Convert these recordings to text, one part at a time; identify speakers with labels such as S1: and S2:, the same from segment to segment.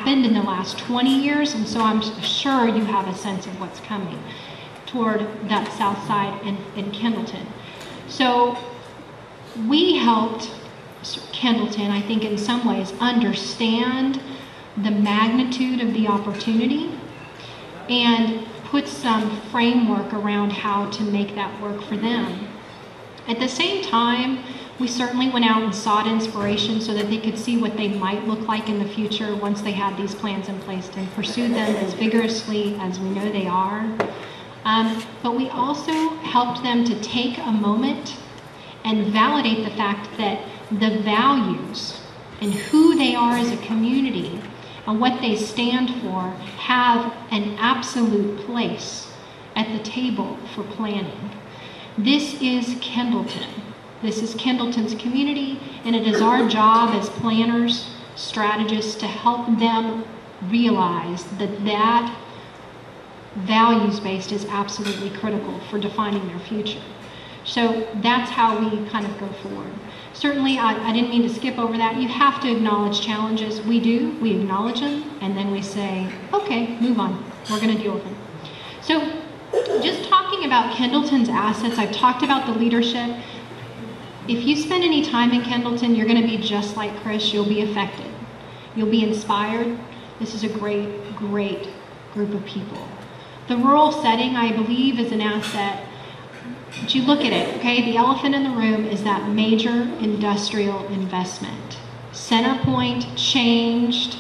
S1: happened in the last 20 years, and so I'm sure you have a sense of what's coming toward that south side in Kendleton. So we helped Kendleton, I think in some ways, understand the magnitude of the opportunity and put some framework around how to make that work for them. At the same time, we certainly went out and sought inspiration so that they could see what they might look like in the future once they had these plans in place, and pursued them as vigorously as we know they are. But we also helped them to take a moment and validate the fact that the values and who they are as a community and what they stand for have an absolute place at the table for planning. This is Kendleton. This is Kendleton's community, and it is our job as planners, strategists, to help them realize that that values-based is absolutely critical for defining their future. So that's how we kind of go forward. Certainly, I didn't mean to skip over that. You have to acknowledge challenges. We do. We acknowledge them, and then we say, okay, move on. We're going to deal with them. So just talking about Kendleton's assets, I've talked about the leadership. If you spend any time in Kendleton, you're going to be just like Chris. You'll be affected. You'll be inspired. This is a great, great group of people. The rural setting, I believe, is an asset. But you look at it, okay? The elephant in the room is that major industrial investment. Centerpoint changed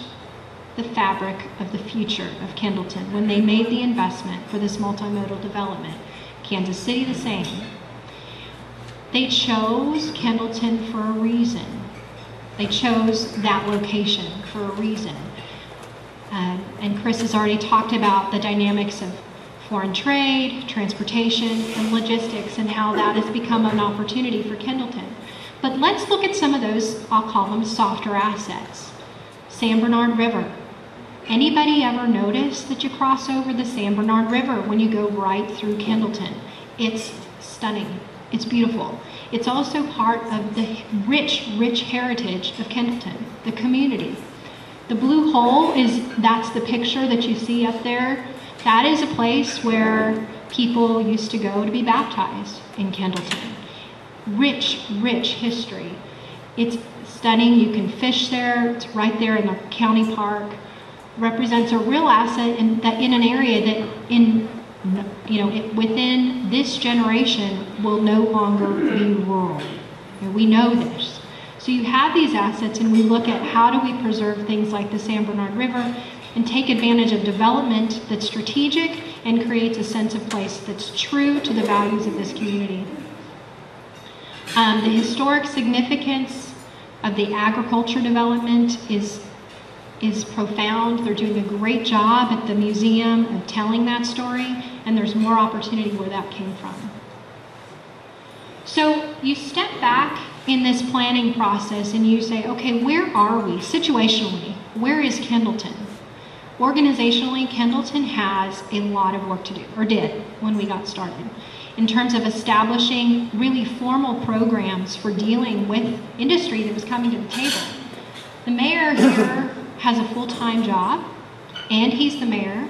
S1: the fabric of the future of Kendleton when they made the investment for this multimodal development. Kansas City, the same. They chose Kendleton for a reason. They chose that location for a reason. And Chris has already talked about the dynamics of foreign trade, transportation, and logistics, and how that has become an opportunity for Kendleton. But let's look at some of those, I'll call them softer assets. San Bernard River. Anybody ever notice that you cross over the San Bernard River when you go right through Kendleton? It's stunning. It's beautiful. It's also part of the rich, rich heritage of Kendleton, the community. The blue hole that's the picture that you see up there. That is a place where people used to go to be baptized in Kendleton. Rich, rich history. It's stunning. You can fish there. It's right there in the county park. Represents a real asset in an area that within this generation will no longer be rural. We know this. So you have these assets, and we look at how do we preserve things like the San Bernard River and take advantage of development that's strategic and creates a sense of place that's true to the values of this community. The historic significance of the agriculture development is profound. They're doing a great job at the museum of telling that story, and there's more opportunity where that came from. So you step back in this planning process and you say, okay, where are we situationally? Where is Kendleton? Organizationally, Kendleton has a lot of work to do, or did when we got started, in terms of establishing really formal programs for dealing with industry that was coming to the table. The mayor here has a full-time job, and he's the mayor.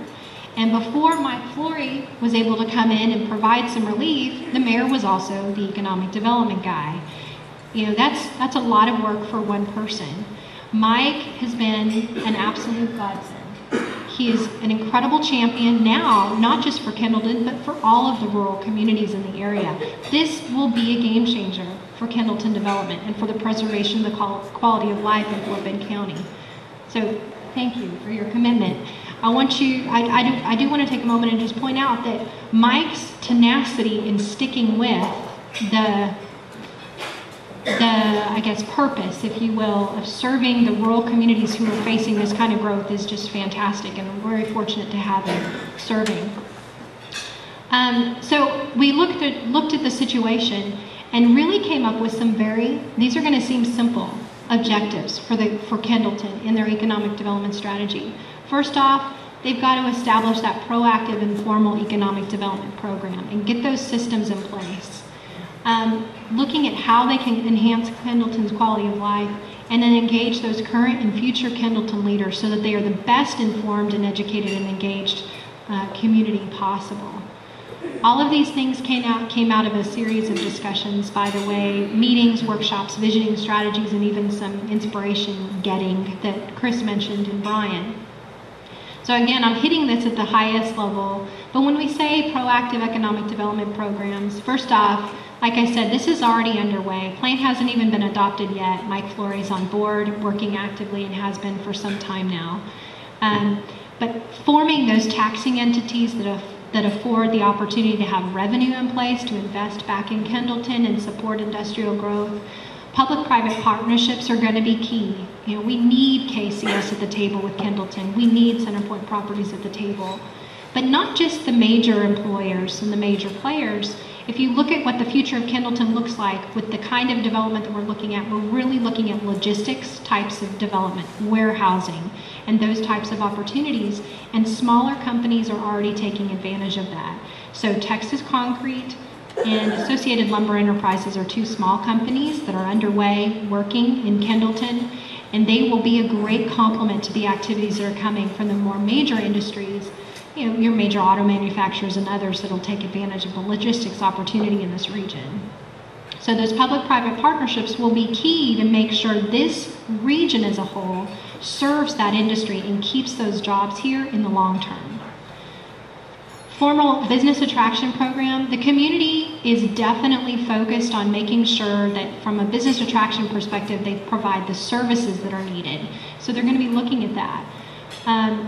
S1: And before Mike Flory was able to come in and provide some relief, the mayor was also the economic development guy. You know, that's a lot of work for one person. Mike has been an absolute godsend. He is an incredible champion now, not just for Kendleton, but for all of the rural communities in the area. This will be a game changer for Kendleton development and for the preservation of the quality of life in Fort Bend County. So thank you for your commitment. I do want to take a moment and just point out that Mike's tenacity in sticking with the I guess, purpose, if you will, of serving the rural communities who are facing this kind of growth is just fantastic, and we're very fortunate to have him serving. So we looked at the situation and really came up with some these are going to seem simple, objectives for Kendleton in their economic development strategy. First off, they've got to establish that proactive and formal economic development program and get those systems in place. Looking at how they can enhance Kendleton's quality of life and then engage those current and future Kendleton leaders so that they are the best informed and educated and engaged community possible. All of these things came out of a series of discussions, by the way, meetings, workshops, visioning strategies, and even some inspiration getting that Chris mentioned and Brian. So again, I'm hitting this at the highest level, but when we say proactive economic development programs, first off, like I said, this is already underway. Plan hasn't even been adopted yet. Mike Flory's on board, working actively, and has been for some time now. But forming those taxing entities that afford the opportunity to have revenue in place to invest back in Kendleton and support industrial growth. Public-private partnerships are going to be key. You know, we need KCS at the table with Kendleton. We need Centerpoint Properties at the table. But not just the major employers and the major players. If you look at what the future of Kendleton looks like with the kind of development that we're looking at, we're really looking at logistics types of development, warehousing, and those types of opportunities. And smaller companies are already taking advantage of that. So Texas Concrete and Associated Lumber Enterprises are two small companies that are underway working in Kendleton, and they will be a great complement to the activities that are coming from the more major industries, you know, your major auto manufacturers and others that will take advantage of the logistics opportunity in this region. So those public-private partnerships will be key to make sure this region as a whole serves that industry and keeps those jobs here in the long term. Formal business attraction program, the community is definitely focused on making sure that from a business attraction perspective, they provide the services that are needed. So they're going to be looking at that.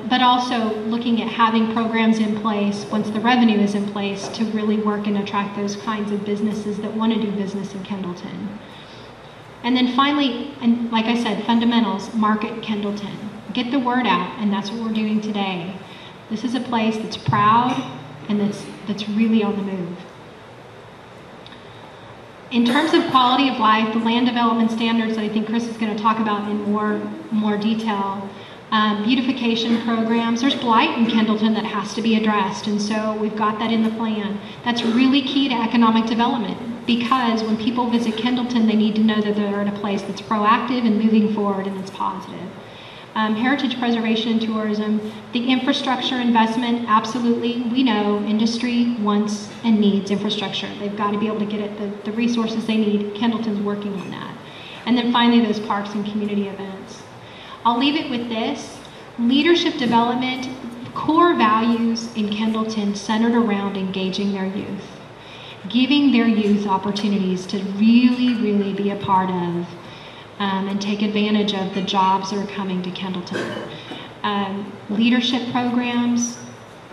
S1: But also looking at having programs in place once the revenue is in place to really work and attract those kinds of businesses that want to do business in Kendleton. And then finally, and like I said, fundamentals, market Kendleton. Get the word out, and that's what we're doing today. This is a place that's proud and that's really on the move. In terms of quality of life, the land development standards that I think Chris is going to talk about in more detail, beautification programs, there's blight in Kendleton that has to be addressed, and so we've got that in the plan. That's really key to economic development, because when people visit Kendleton, they need to know that they're in a place that's proactive and moving forward and it's positive. Heritage preservation and tourism, the infrastructure investment, absolutely. We know industry wants and needs infrastructure. They've got to be able to get it the resources they need. Kendleton's working on that. And then finally, those parks and community events. I'll leave it with this. Leadership development, core values in Kendleton centered around engaging their youth, giving their youth opportunities to really, really be a part of and take advantage of the jobs that are coming to Kendleton. Leadership programs,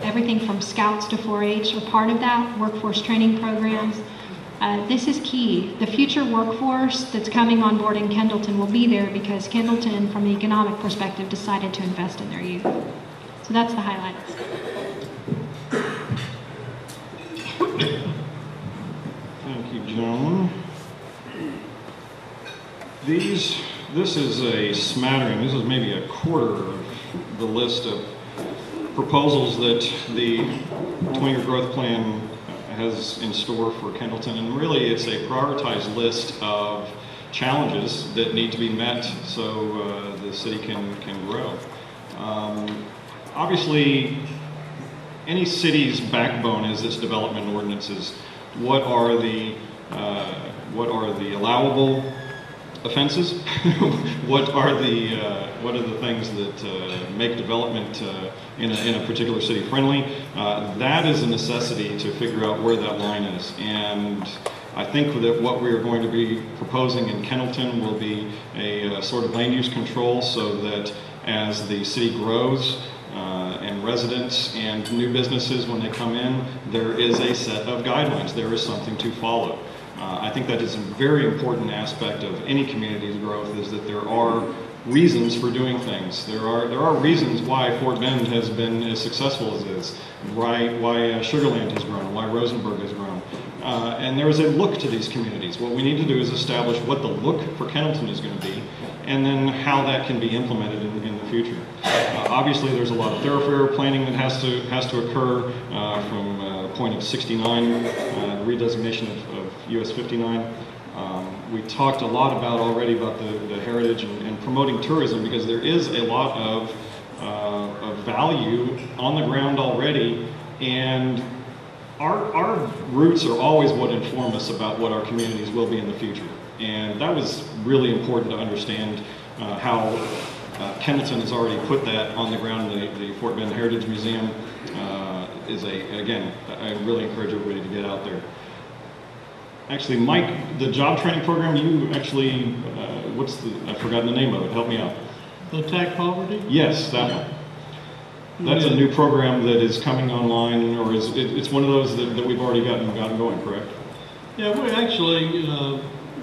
S1: everything from Scouts to 4-H are part of that, workforce training programs. This is key. The future workforce that's coming on board in Kendleton will be there because Kendleton, from an economic perspective, decided to invest in their youth. So that's the highlights.
S2: Thank you, Joan. This is a smattering, this is maybe a quarter of the list of proposals that the 20-year growth plan has in store for Kendleton, and really it's a prioritized list of challenges that need to be met so the city can grow. Obviously, any city's backbone is its development ordinances. What are the allowable offenses? what are the things that make development in a particular city friendly? That is a necessity to figure out where that line is. And I think that what we are going to be proposing in Kendleton will be a sort of land use control, so that as the city grows and residents and new businesses, when they come in, there is a set of guidelines. There is something to follow. I think that is a very important aspect of any community's growth, is that there are reasons for doing things. There are reasons why Fort Bend has been as successful as it is, why Sugarland has grown, why Rosenberg has grown. And there is a look to these communities. What we need to do is establish what the look for Kendleton is going to be, and then how that can be implemented in the future. Obviously, there's a lot of thoroughfare planning that has to occur from the point of 69, the redesignation of US 59. We talked a lot already about the heritage and promoting tourism, because there is a lot of value on the ground already, and our roots are always what inform us about what our communities will be in the future. And that was really important to understand how Kendleton has already put that on the ground. The Fort Bend Heritage Museum is again, I really encourage everybody to get out there. Actually, Mike, the job training program, you actually, I've forgotten the name of it, help me out.
S3: The attack poverty?
S2: Yes, that one. That's a new program that is coming online, or it's one of those that we've already gotten going, correct?
S3: Yeah, we actually,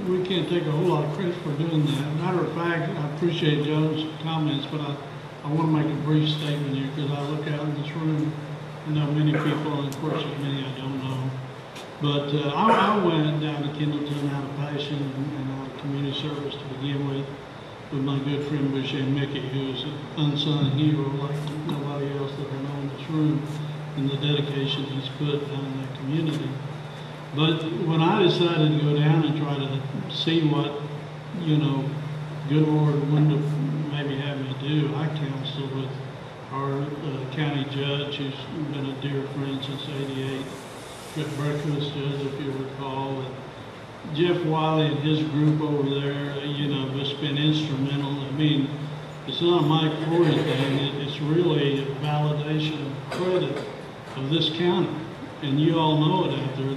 S3: we can't take a whole lot of credit for doing that. Matter of fact, I appreciate Joe's comments, but I want to make a brief statement here, because I look out in this room, I know many people, and of course there's many I don't know. But I went down to Kendleton out of passion and out of community service to begin with my good friend Boucher Mickey, who's an unsung hero like nobody else that I know in this room, and the dedication he's put down in that community. But when I decided to go down and try to see what, good Lord wanted to maybe have me do, I counseled with our county judge, who's been a dear friend since '88, breakfast judge, if you recall, and Jeff Wiley and his group over there, has been instrumental. I mean, it's not a Mike Floyd thing, it's really a validation credit of this county. And you all know it out there.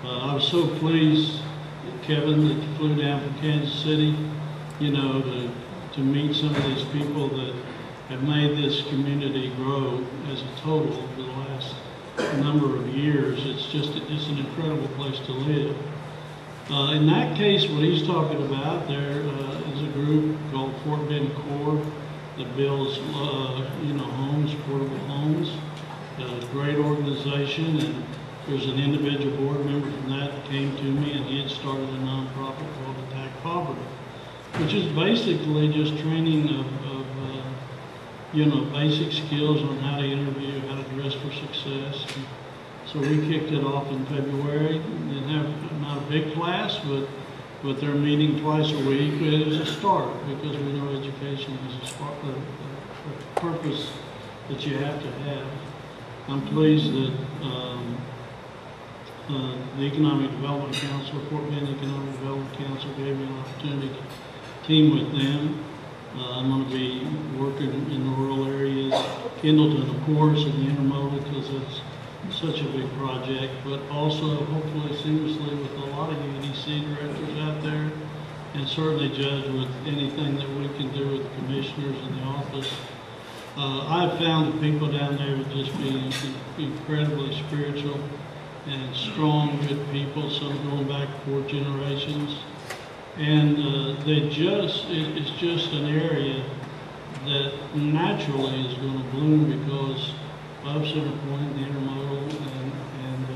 S3: I was so pleased, Kevin, that you flew down from Kansas City, to meet some of these people that have made this community grow as a total over the last number of years. It's an incredible place to live. In that case, what he's talking about, there is a group called Fort Bend Corps that builds, homes, portable homes. Great organization, and there's an individual board member from that came to me, and he had started a nonprofit called Attack Poverty, which is basically just training of basic skills on how to interview, how to dress for success. And so we kicked it off in February. They have not a big class, but they're meeting twice a week. It was a start, because we know education is a purpose that you have to have. I'm pleased that the Economic Development Council, Fort Bend Economic Development Council, gave me an opportunity to team with them. I'm going to be working in the rural areas, Kendleton, of course, and the intermodal, because it's such a big project, but also hopefully seamlessly with a lot of UDC directors out there, and certainly Judge, with anything that we can do with the commissioners in the office. I've found the people down there to just be incredibly spiritual and strong, good people, some going back 4 generations. And it's just an area that naturally is going to bloom because of Centerpoint, the intermodal, and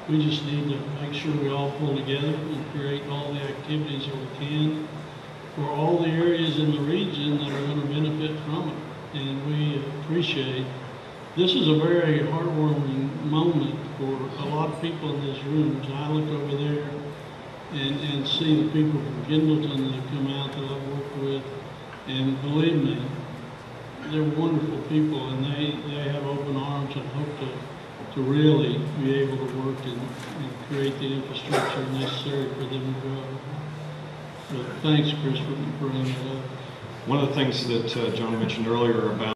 S3: we just need to make sure we all pull together and create all the activities that we can for all the areas in the region that are going to benefit from it. And we appreciate, this is a very heartwarming moment for a lot of people in this room. So I look over there and see the people from Kendleton that have come out that I've worked with, and believe me, they're wonderful people, and they have open arms and hope to really be able to work and create the infrastructure necessary for them to grow. But thanks, Chris, for bringing it up.
S2: One of the things that John mentioned earlier about